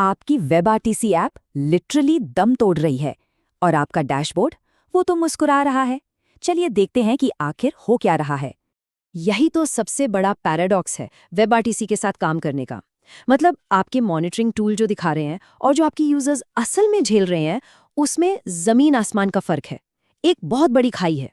आपकी web RTC app literally दम तोड़ रही है और आपका डैशबोर्ड वो तो मुस्कुरा रहा है। चलिए देखते हैं कि आखिर हो क्या रहा है। यही तो सबसे बड़ा पैराडॉक्स है वेब आरटीसी के साथ काम करने का। मतलब आपके मॉनिटरिंग टूल जो दिखा रहे हैं और जो आपकी यूजर्स असल में झेल रहे हैं, उसमें जमीन आसमान का फर्क है। एक बहुत बड़ी खाई है।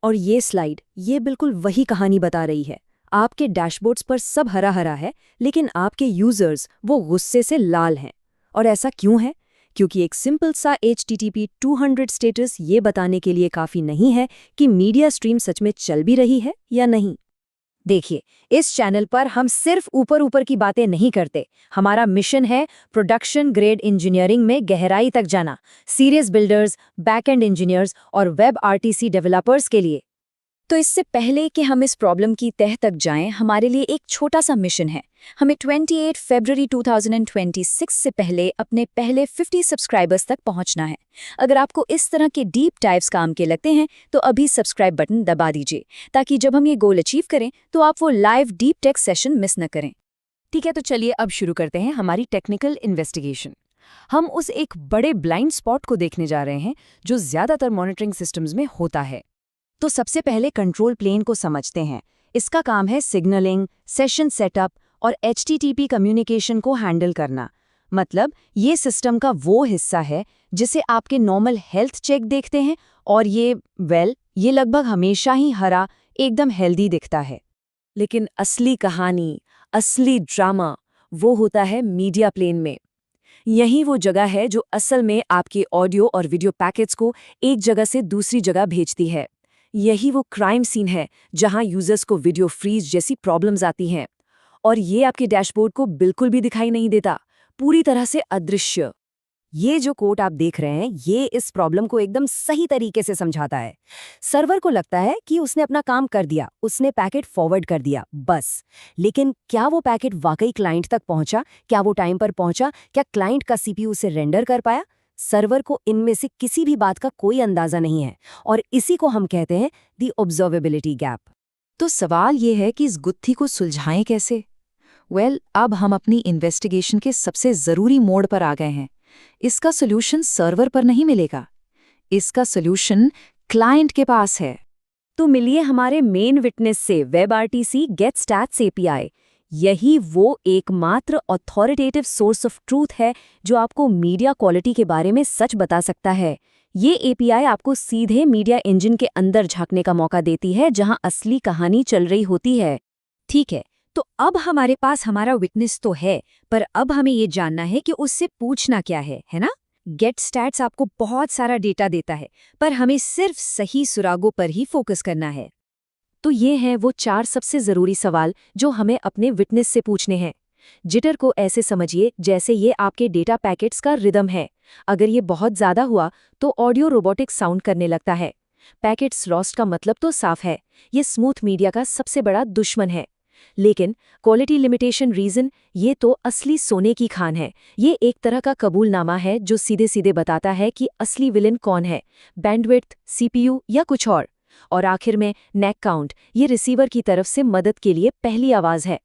और ये स्लाइड ये बिल्कुल वही कहानी बता रही है। आपके डैशबोर्ड्स पर सब हरा हरा है, लेकिन आपके यूजर्स वो गुस्से से लाल हैं। और ऐसा क्यों है? क्योंकि एक सिंपल सा HTTP 200 स्टेटस ये बताने के लिए काफ़ी नहीं है कि मीडिया स्ट्रीम सच में चल भी रही है या नहीं। देखिए, इस चैनल पर हम सिर्फ ऊपर ऊपर की बातें नहीं करते। हमारा मिशन है प्रोडक्शन ग्रेड इंजीनियरिंग में गहराई तक जाना, सीरियस बिल्डर्स, बैकएंड इंजीनियर्स और वेब आरटीसी डेवलपर्स के लिए। तो इससे पहले कि हम इस प्रॉब्लम की तह तक जाएं, हमारे लिए एक छोटा सा मिशन है। हमें 28 फरवरी 2026 से पहले अपने पहले 50 सब्सक्राइबर्स तक पहुंचना है। अगर आपको इस तरह के डीप डाइव्स काम के लगते हैं तो अभी सब्सक्राइब बटन दबा दीजिए, ताकि जब हम ये गोल अचीव करें तो आप वो live deep tech session miss न करें। ठीक है, तो चलिए अब शुरू करते हैं हमारी टेक्निकल इन्वेस्टिगेशन। हम उस एक बड़े ब्लाइंड स्पॉट को देखने जा रहे हैं जो ज्यादातर मॉनिटरिंग सिस्टम्स में होता है। तो सबसे पहले कंट्रोल प्लेन को समझते हैं। इसका काम है सिग्नलिंग, सेशन सेटअप और HTTP कम्युनिकेशन को हैंडल करना। मतलब ये सिस्टम का वो हिस्सा है जिसे आपके नॉर्मल हेल्थ चेक देखते हैं, और ये लगभग हमेशा ही हरा, एकदम हेल्दी दिखता है। लेकिन असली कहानी, असली ड्रामा वो होता है मीडिया प्लेन में। यही वो जगह है जो असल में आपके ऑडियो और वीडियो पैकेट्स को एक जगह से दूसरी जगह भेजती है। यही वो क्राइम सीन है जहां यूजर्स को वीडियो फ्रीज जैसी प्रॉब्लम्स आती हैं, और ये आपके डैशबोर्ड को बिल्कुल भी दिखाई नहीं देता, पूरी तरह से अदृश्य। ये जो कोड आप देख रहे हैं, ये इस प्रॉब्लम को एकदम सही तरीके से समझाता है। सर्वर को लगता है कि उसने अपना काम कर दिया, उसने पैकेट फॉरवर्ड कर दिया, बस। लेकिन क्या वो पैकेट वाकई क्लाइंट तक पहुंचा? क्या वो टाइम पर पहुंचा? क्या क्लाइंट का CPU उसे रेंडर कर पाया? सर्वर को इनमें से किसी भी बात का कोई अंदाजा नहीं है, और इसी को हम कहते हैं दी ऑब्जर्वेबिलिटी गैप। तो सवाल ये है कि इस गुत्थी को सुलझाएं कैसे? अब हम अपनी इन्वेस्टिगेशन के सबसे ज़रूरी मोड़ पर आ गए हैं। इसका सोल्यूशन सर्वर पर नहीं मिलेगा, इसका सोल्यूशन क्लाइंट के पास है। तो मिलिए हमारे मेन विटनेस से, web RTC get stats API। यही वो एकमात्र ऑथोरिटेटिव सोर्स ऑफ ट्रूथ है जो आपको मीडिया क्वालिटी के बारे में सच बता सकता है। ये API आपको सीधे मीडिया इंजन के अंदर झांकने का मौका देती है, जहां असली कहानी चल रही होती है। ठीक है, तो अब हमारे पास हमारा विटनेस तो है, पर अब हमें ये जानना है कि उससे पूछना क्या है ना? गेट स्टैट्स आपको बहुत सारा डेटा देता है, पर हमें सिर्फ सही सुरागों पर ही फोकस करना है। तो ये हैं वो 4 सबसे ज़रूरी सवाल जो हमें अपने विटनेस से पूछने हैं। जिटर को ऐसे समझिए जैसे ये आपके डेटा पैकेट्स का रिदम है। अगर ये बहुत ज़्यादा हुआ तो ऑडियो रोबोटिक साउंड करने लगता है। पैकेट्स लॉस्ट का मतलब तो साफ है, ये स्मूथ मीडिया का सबसे बड़ा दुश्मन है। लेकिन क्वालिटी लिमिटेशन रीजन, ये तो असली सोने की खान है। ये एक तरह का कबूलनामा है जो सीधे सीधे बताता है कि असली विलन कौन है, बैंडविड्थ, CPU या कुछ और आखिर में नेक काउंट, ये रिसीवर की तरफ से मदद के लिए पहली आवाज़ है।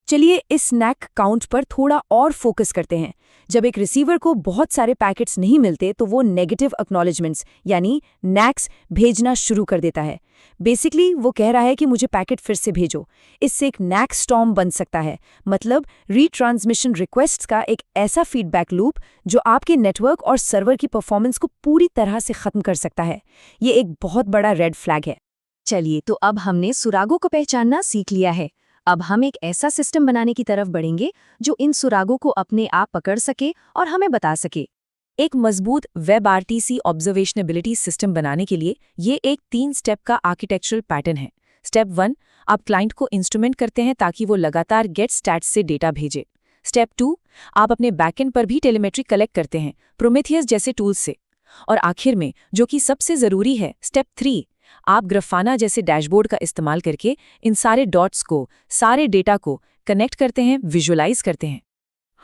चलिए इस नेक काउंट पर थोड़ा और फोकस करते हैं। जब एक रिसीवर को बहुत सारे पैकेट्स नहीं मिलते तो वो नेगेटिव एक्नॉलेजमेंट्स यानी नैक्स भेजना शुरू कर देता है। बेसिकली वो कह रहा है कि मुझे पैकेट फिर से भेजो। इससे एक नैक स्टॉर्म बन सकता है, मतलब रीट्रांसमिशन रिक्वेस्ट्स का एक ऐसा फीडबैक लूप जो आपके नेटवर्क और सर्वर की परफॉर्मेंस को पूरी तरह से खत्म कर सकता है। ये एक बहुत बड़ा रेड फ्लैग है। चलिए, तो अब हमने सुरागों को पहचानना सीख लिया है। अब हम एक ऐसा सिस्टम बनाने की तरफ बढ़ेंगे जो इन सुरागों को अपने आप पकड़ सके और हमें बता सके। एक मजबूत वेब आरटीसी ऑब्जर्वेशनेबिलिटी सिस्टम बनाने के लिए ये एक 3 स्टेप का आर्किटेक्चरल पैटर्न है। स्टेप 1, आप क्लाइंट को इंस्ट्रूमेंट करते हैं ताकि वो लगातार गेट स्टैट्स से डेटा भेजे। स्टेप 2, आप अपने बैकएंड पर भी टेलीमेट्री कलेक्ट करते हैं, प्रोमेथियस जैसे टूल्स से। और आखिर में, जो कि सबसे ज़रूरी है, स्टेप 3, आप ग्राफाना जैसे डैशबोर्ड का इस्तेमाल करके इन सारे डॉट्स को, सारे डेटा को कनेक्ट करते हैं, विजुअलाइज करते हैं।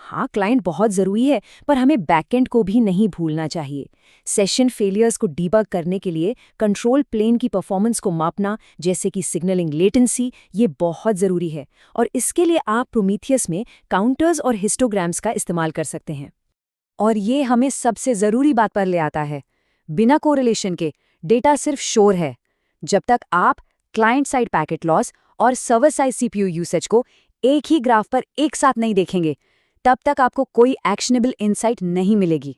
हाँ, क्लाइंट बहुत ज़रूरी है, पर हमें बैकएंड को भी नहीं भूलना चाहिए। सेशन फेलियर्स को डीबग करने के लिए कंट्रोल प्लेन की परफॉर्मेंस को मापना, जैसे कि सिग्नलिंग लेटेंसी, ये बहुत ज़रूरी है। और इसके लिए आप प्रोमीथियस में काउंटर्स और हिस्टोग्राम्स का इस्तेमाल कर सकते हैं। और ये हमें सबसे ज़रूरी बात पर ले आता है, बिना कोरिलेशन के डेटा सिर्फ शोर है। जब तक आप क्लाइंट साइड पैकेट लॉस और सर्वर साइड सीपीयू यूसेज को एक ही ग्राफ पर एक साथ नहीं देखेंगे, तब तक आपको कोई एक्शनेबल इनसाइट नहीं मिलेगी।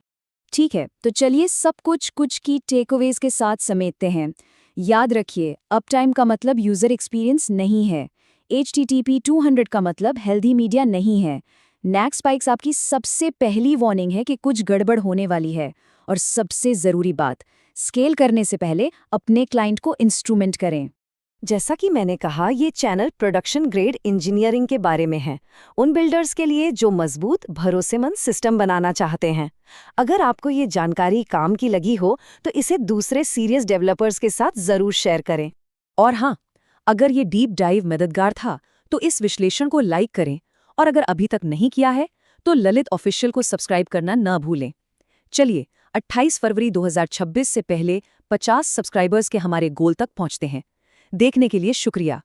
ठीक है, तो चलिए सब कुछ की टेकअवेज के साथ समेटते हैं। याद रखिए, अप टाइम का मतलब यूज़र एक्सपीरियंस नहीं है। HTTP 200 का मतलब हेल्दी मीडिया नहीं है। नैक स्पाइक्स आपकी सबसे पहली वार्निंग है कि कुछ गड़बड़ होने वाली है। और सबसे ज़रूरी बात, स्केल करने से पहले अपने क्लाइंट को इंस्ट्रूमेंट करें। जैसा कि मैंने कहा, ये चैनल प्रोडक्शन ग्रेड इंजीनियरिंग के बारे में है, उन बिल्डर्स के लिए जो मजबूत भरोसेमंद सिस्टम बनाना चाहते हैं। अगर आपको ये जानकारी काम की लगी हो तो इसे दूसरे सीरियस डेवलपर्स के साथ ज़रूर शेयर करें। और हाँ, अगर ये डीप डाइव मददगार था तो इस विश्लेषण को लाइक करें, और अगर अभी तक नहीं किया है तो ललित ऑफिशियल को सब्सक्राइब करना ना भूलें। चलिए, 28 फरवरी 2026 से पहले 50 सब्सक्राइबर्स के हमारे गोल तक पहुंचते हैं। देखने के लिए शुक्रिया।